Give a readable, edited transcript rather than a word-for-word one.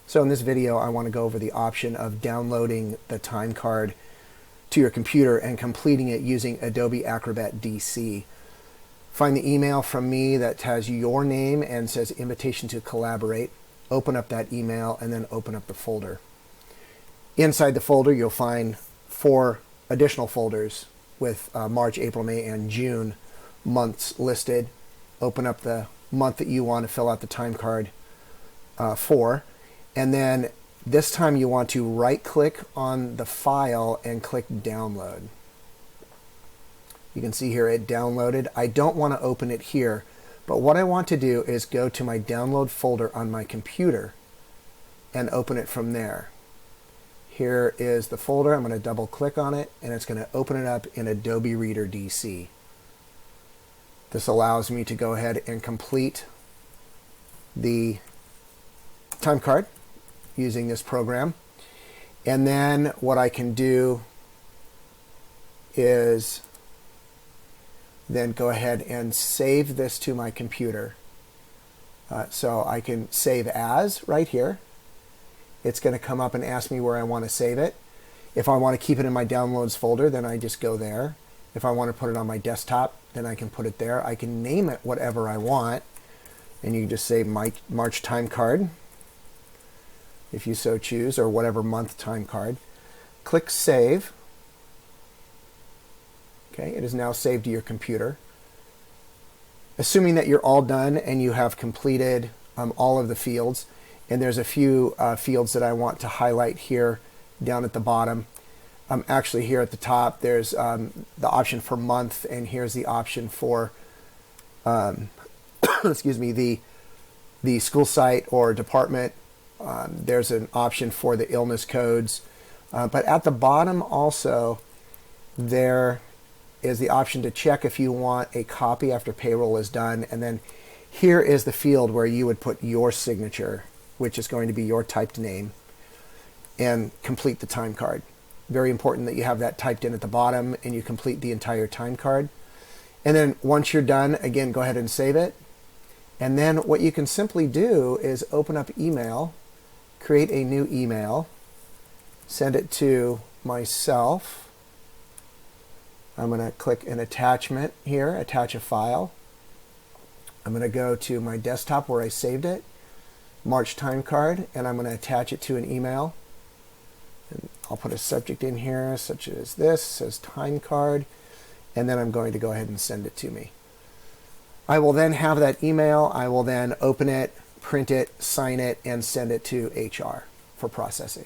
So in this video, I want to go over the option of downloading the time card to your computer and completing it using Adobe Acrobat DC. Find the email from me that has your name and says invitation to collaborate. Open up that email and then open up the folder. Inside the folder, you'll find 4 additional folders with March, April, May, and June months listed. Open up the month that you want to fill out the time card for. And then this time you want to right-click on the file and click download. You can see here it downloaded. I don't want to open it here, but what I want to do is go to my download folder on my computer and open it from there. Here is the folder. I'm going to double click on it and it's going to open it up in Adobe Reader DC. This allows me to go ahead and complete the time card using this program. And then what I can do is then go ahead and save this to my computer. So I can save as right here. It's going to come up and ask me where I want to save it. If I want to keep it in my downloads folder, then I just go there. If I want to put it on my desktop, then I can put it there. I can name it whatever I want. And you can just say my March time card, if you so choose, or whatever month time card. Click Save. Okay, it is now saved to your computer. Assuming that you're all done and you have completed all of the fields, and there's a few fields that I want to highlight here down at the bottom. Actually, here at the top, there's the option for month, and here's the option for, excuse me, the school site or department. There's an option for the illness codes. But at the bottom also, there is the option to check if you want a copy after payroll is done. And then here is the field where you would put your signature, which is going to be your typed name, and complete the time card. Very important that you have that typed in at the bottom and you complete the entire time card. And then once you're done, again, go ahead and save it. And then what you can simply do is open up email, create a new email, send it to myself. I'm going to click an attachment here, attach a file. I'm going to go to my desktop where I saved it, March time card, and I'm going to attach it to an email. And I'll put a subject in here such as this, says time card, and then I'm going to go ahead and send it to me. I will then have that email. I will then open it, print it, sign it, and send it to HR for processing.